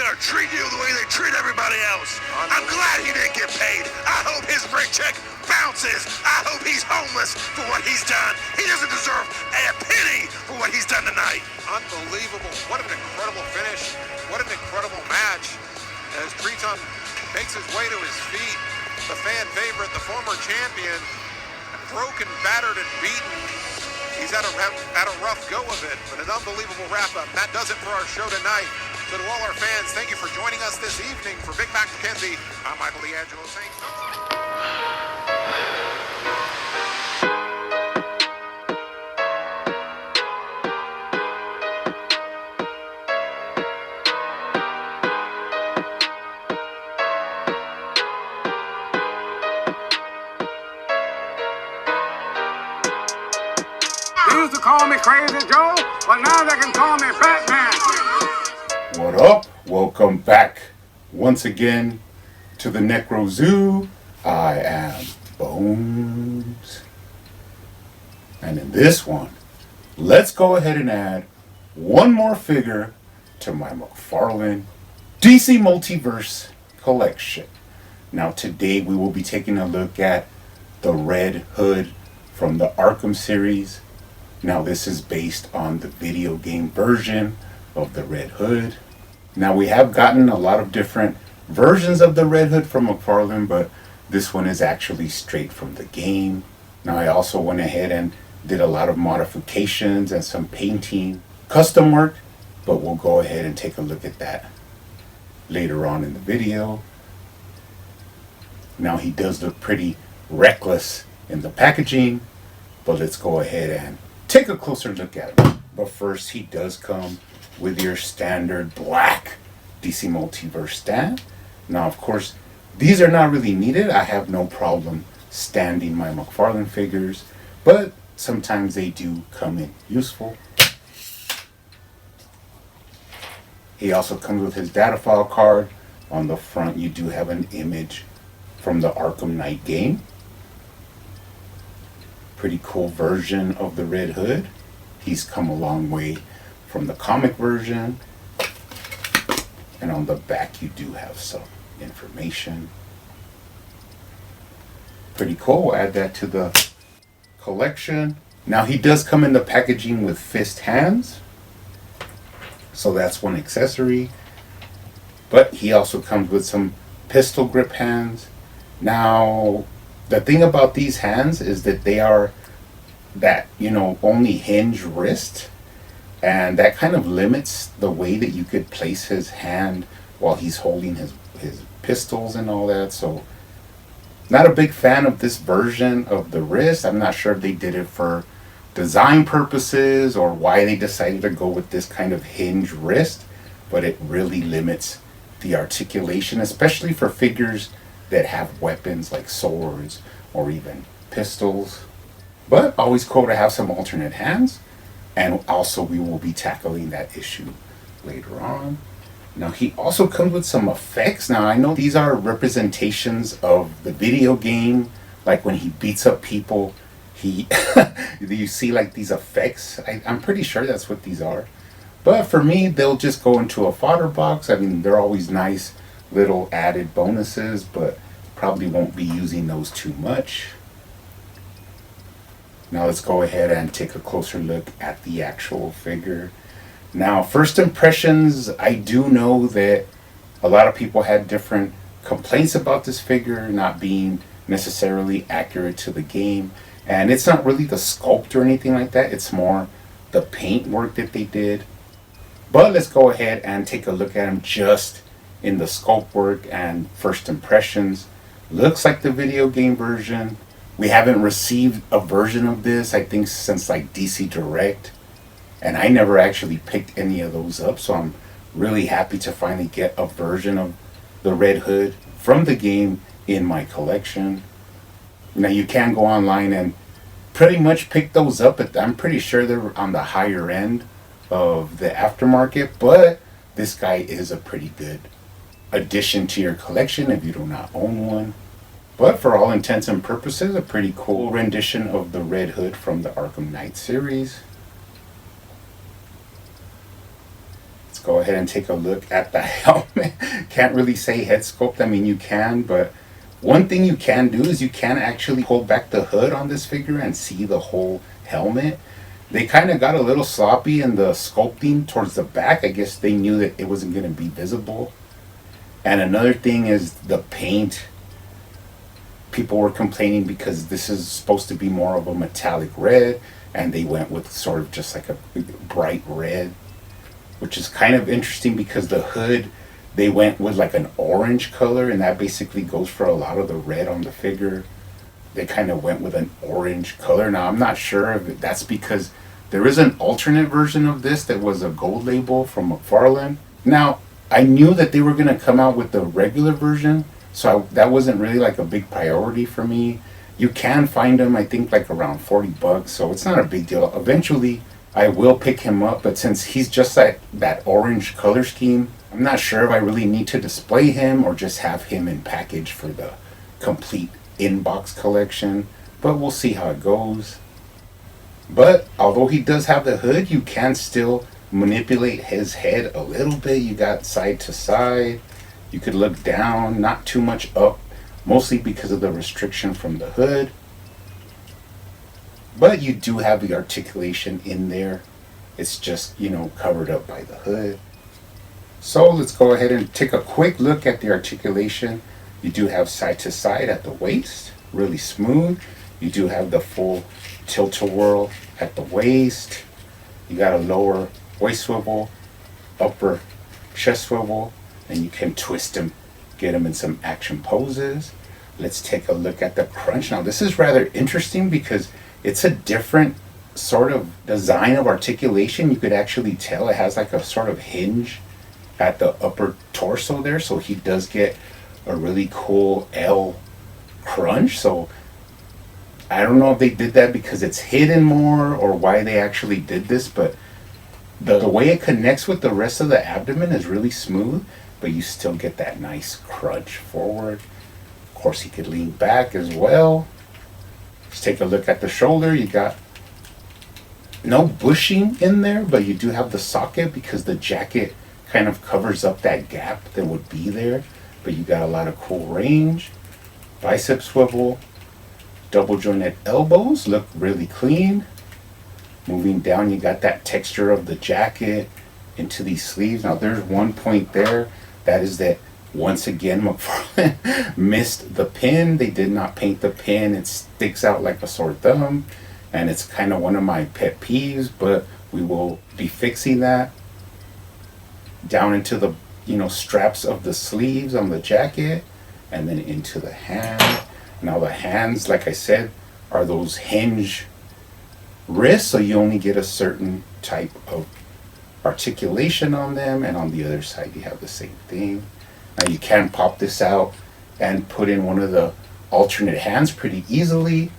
gonna treat you the way they treat everybody else. I'm glad he didn't get paid. I hope his break check bounces. I hope he's homeless for what he's done. He doesn't deserve a penny for what he's done tonight. Unbelievable. What an incredible finish. What an incredible match. As Triton makes his way to his feet, the fan favorite, the former champion, broken, battered, and beaten. He's had a rough go of it, but an unbelievable wrap-up. That does it for our show tonight. So to all our fans, thank you for joining us this evening. For Big Mac McKenzie, I'm Michael D'Angelo saying They used to call me Crazy Joe, but now they can call me Batman. What up? Welcome back once again to the Necro Zoo. I am Bones. And in this one, let's go ahead and add one more figure to my McFarlane DC Multiverse collection. Now today we will be taking a look at the Red Hood from the Arkham series. Now this is based on the video game version of the Red Hood. Now we have gotten a lot of different versions of the Red Hood from McFarlane, but this one is actually straight from the game. Now I also went ahead and did a lot of modifications and some painting, custom work, but we'll go ahead and take a look at that later on in the video. Now he does look pretty reckless in the packaging, but let's go ahead and take a closer look at him. But first, he does come with your standard black DC Multiverse stand. Now, of course, these are not really needed. I have no problem standing my McFarlane figures, but sometimes they do come in useful. He also comes with his data file card. On the front, you do have an image from the Arkham Knight game. Pretty cool version of the Red Hood. He's come a long way from the comic version. And on the back you do have some information. Pretty cool. We'll add that to the collection. Now he does come in the packaging with fist hands. So that's one accessory. But he also comes with some pistol grip hands. Now the thing about these hands is that they are that, only hinge wrist, and that kind of limits the way that you could place his hand while he's holding his pistols and all that. So not a big fan of this version of the wrist. I'm not sure if they did it for design purposes or why they decided to go with this kind of hinge wrist, but it really limits the articulation, especially for figures that have weapons like swords or even pistols. But always cool to have some alternate hands, and also we will be tackling that issue later on. Now he also comes with some effects. Now I know these are representations of the video game, like when he beats up people, you see like these effects. I'm pretty sure that's what these are. But for me, they'll just go into a fodder box. I mean, they're always nice little added bonuses, but probably won't be using those too much. Now let's go ahead and take a closer look at the actual figure. Now, first impressions, I do know that a lot of people had different complaints about this figure not being necessarily accurate to the game. And it's not really the sculpt or anything like that. It's more the paint work that they did. But let's go ahead and take a look at him just in the sculpt work and first impressions. Looks like the video game version. We haven't received a version of this, I think, since like DC Direct. And I never actually picked any of those up. So I'm really happy to finally get a version of the Red Hood from the game in my collection. Now you can go online and pretty much pick those up, but I'm pretty sure they're on the higher end of the aftermarket. But this guy is a pretty good addition to your collection if you do not own one. But for all intents and purposes, a pretty cool rendition of the Red Hood from the Arkham Knight series. Let's go ahead and take a look at the helmet. Can't really say head sculpt. I mean, you can, but one thing you can do is you can actually pull back the hood on this figure and see the whole helmet. They kind of got a little sloppy in the sculpting towards the back. I guess they knew that it wasn't going to be visible. And another thing is the paint. People were complaining because this is supposed to be more of a metallic red, and they went with sort of just like a bright red, which is kind of interesting because the hood, they went with like an orange color, and that basically goes for a lot of the red on the figure. They kind of went with an orange color. Now, I'm not sure if that's because there is an alternate version of this that was a gold label from McFarlane. Now, I knew that they were going to come out with the regular version, so that wasn't really like a big priority for me. You can find them, I think, like around $40, so it's not a big deal. Eventually, I will pick him up, but since he's just like that orange color scheme, I'm not sure if I really need to display him or just have him in package for the complete in-box collection, but we'll see how it goes. But although he does have the hood, you can still manipulate his head a little bit. You got side to side. You could look down, not too much up, mostly because of the restriction from the hood. But you do have the articulation in there. It's just, covered up by the hood. So let's go ahead and take a quick look at the articulation. You do have side to side at the waist, really smooth. You do have the full tilt-a-whirl at the waist. You got a lower waist swivel, upper chest swivel, and you can twist him, get him in some action poses. Let's take a look at the crunch. Now, this is rather interesting because it's a different sort of design of articulation. You could actually tell it has like a sort of hinge at the upper torso there, so he does get a really cool L crunch. So I don't know if they did that because it's hidden more or why they actually did this, but the way it connects with the rest of the abdomen is really smooth, but you still get that nice crunch forward. Of course, he could lean back as well. Let's take a look at the shoulder. You got no bushing in there, but you do have the socket because the jacket kind of covers up that gap that would be there, but you got a lot of cool range. Bicep swivel, double jointed elbows look really clean. Moving down, you got that texture of the jacket into these sleeves. Now there's one point there, that is that once again McFarlane missed the pin. They did not paint the pin. It sticks out like a sore thumb, and it's kind of one of my pet peeves, but we will be fixing that. Down into the straps of the sleeves on the jacket, and then into the hand. Now the hands, like I said, are those hinge wrists, so you only get a certain type of articulation on them, and on the other side you have the same thing. Now you can pop this out and put in one of the alternate hands pretty easily.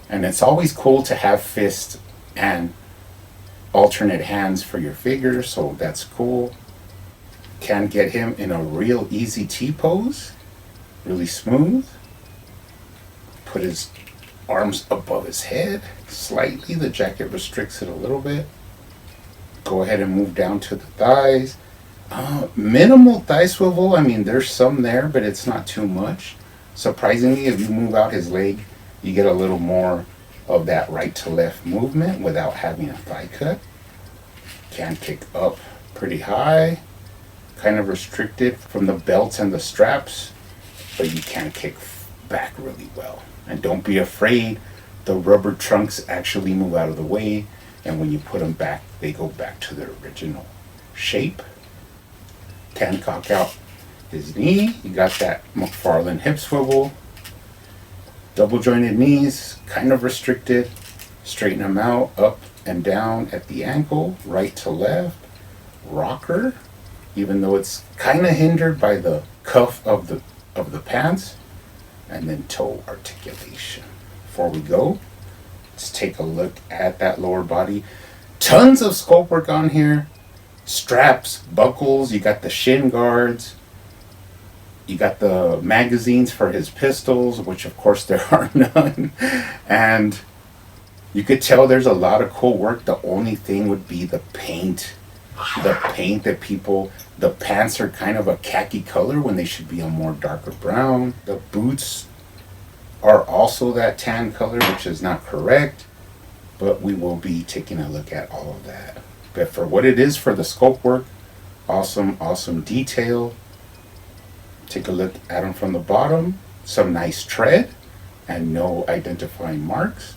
And it's always cool to have fist and alternate hands for your figure, so that's cool. Can get him in a real easy T-pose, really smooth. Put his arms above his head slightly. The jacket restricts it a little bit. Go ahead and move down to the thighs. Minimal thigh swivel. I mean, there's some there, but it's not too much. Surprisingly, if you move out his leg, you get a little more of that right to left movement without having a thigh cut. Can kick up pretty high. Kind of restricted from the belts and the straps, but you can kick back really well. And don't be afraid, the rubber trunks actually move out of the way, and when you put them back, they go back to their original shape. Can cock out his knee. You got that McFarlane hip swivel. Double jointed knees, kind of restricted. Straighten them out, up and down at the ankle, right to left. Rocker, even though it's kind of hindered by the cuff of the pants. And then toe articulation. Before we go, let's take a look at that lower body. Tons of sculpt work on here. Straps, buckles, you got the shin guards. You got the magazines for his pistols, which of course there are none. And You could tell there's a lot of cool work. The only thing would be the paint. The paint that the pants are kind of a khaki color when they should be a more darker brown. The boots are also that tan color, which is not correct, but we will be taking a look at all of that. But for what it is for the sculpt work, awesome detail. Take a look at them from the bottom. Some nice tread and no identifying marks.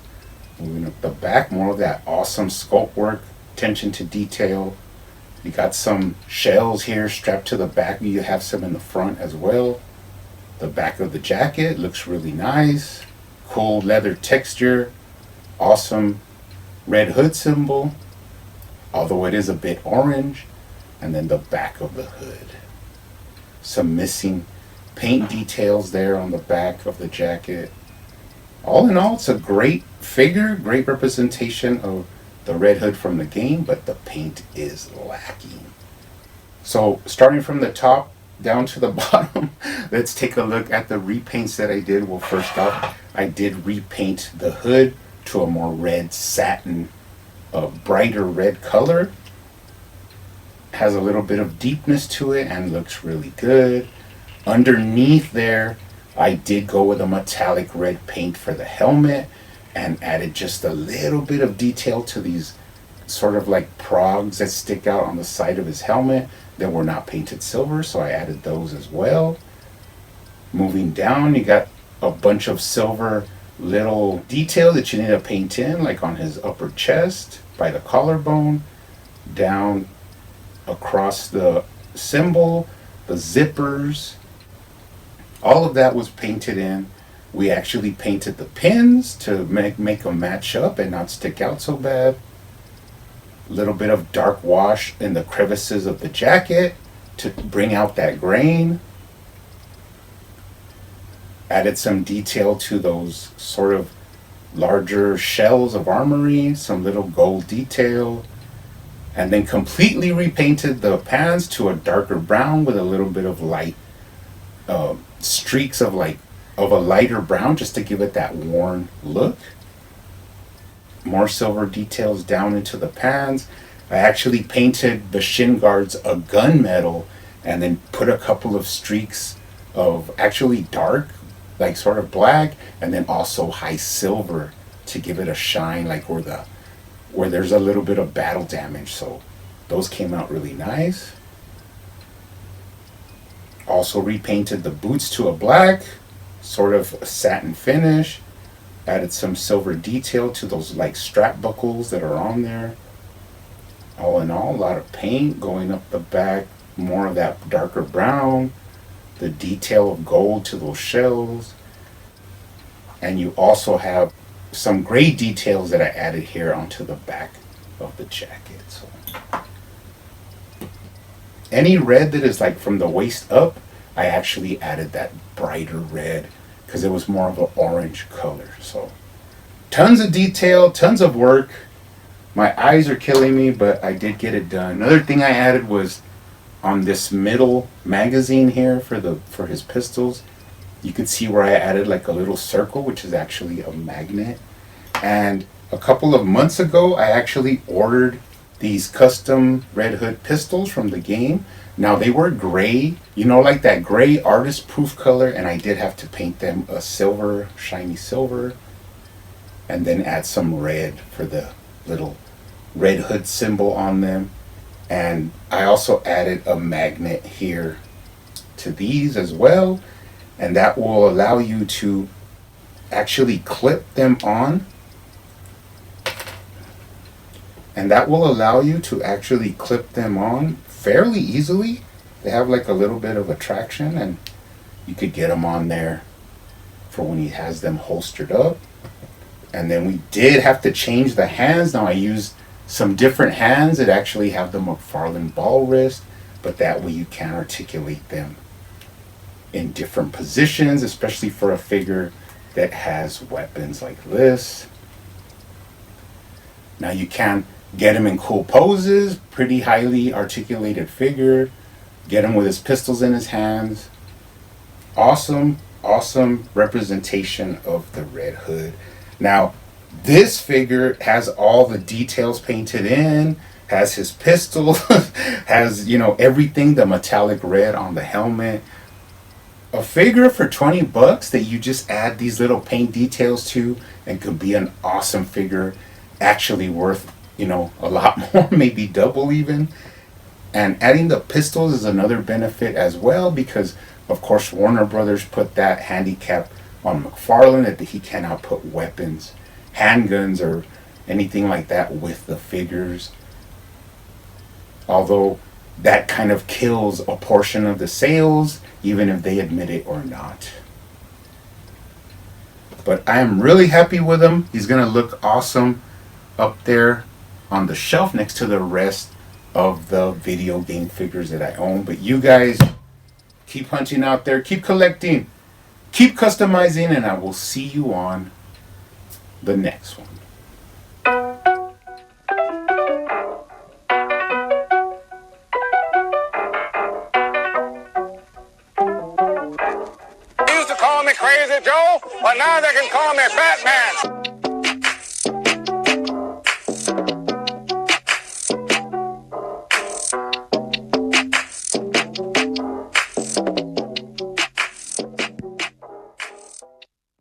Moving up the back, more of that awesome sculpt work, attention to detail. You got some shells here strapped to the back. You have some in the front as well. The back of the jacket looks really nice. Cool leather texture. Awesome red hood symbol, although it is a bit orange. And then the back of the hood. Some missing paint details there on the back of the jacket. All in all, it's a great figure, great representation of the Red Hood from the game, but the paint is lacking. So starting from the top down to the bottom, let's take a look at the repaints that I did. Well, first off, I did repaint the hood to a more red satin, a brighter red color. Has a little bit of deepness to it and looks really good. Underneath there, I did go with a metallic red paint for the helmet and added just a little bit of detail to these sort of like progs that stick out on the side of his helmet that were not painted silver, so I added those as well. Moving down, you got a bunch of silver little detail that you need to paint in, like on his upper chest by the collarbone, down across the symbol, the zippers. All of that was painted in. We actually painted the pins to make them match up and not stick out so bad. A little bit of dark wash in the crevices of the jacket to bring out that grain. Added some detail to those sort of larger shells of armory, some little gold detail. And then completely repainted the pants to a darker brown with a little bit of light streaks of a lighter brown, just to give it that worn look. More silver details down into the pants. I actually painted the shin guards a gunmetal and then put a couple of streaks of actually dark, like sort of black, and then also high silver to give it a shine, like where there's a little bit of battle damage. So those came out really nice. Also repainted the boots to a black, sort of a satin finish. Added some silver detail to those like strap buckles that are on there. All in all, a lot of paint going up the back, more of that darker brown, the detail of gold to those shells. And you also have some gray details that I added here onto the back of the jacket. So any red that is like from the waist up, I actually added that brighter red because it was more of an orange color. So tons of detail, tons of work. My eyes are killing me, but I did get it done. Another thing I added was on this middle magazine here for his pistols. You could see where I added like a little circle, which is actually a magnet. And a couple of months ago, I actually ordered these custom Red Hood pistols from the game. Now they were gray, like that gray artist proof color, and I did have to paint them a silver, shiny silver, and then add some red for the little Red Hood symbol on them. And I also added a magnet here to these as well, and that will allow you to actually clip them on. And that will allow you to actually clip them on fairly easily. They have like a little bit of a traction, and you could get them on there for when he has them holstered up. And then we did have to change the hands. Now I used some different hands that actually have the McFarlane ball wrist, but that way you can articulate them in different positions, especially for a figure that has weapons like this. Now you can get him in cool poses, pretty highly articulated figure. Get him with his pistols in his hands. Awesome representation of the Red Hood. Now, This figure has all the details painted in, has his pistol, has, you know, everything, the metallic red on the helmet. A figure for 20 bucks that you just add these little paint details to and could be an awesome figure, actually worth, you know, a lot more, maybe double even. And adding the pistols is another benefit as well, because of course Warner Brothers put that handicap on McFarlane that he cannot put weapons, handguns, or anything like that with the figures. Although that kind of kills a portion of the sales, even if they admit it or not. But I am really happy with him. He's gonna look awesome up there on the shelf next to the rest of the video game figures that I own. But you guys keep hunting out there, keep collecting, keep customizing, and I will see you on the next one. Used to call me Crazy Joe, but now they can call me Batman.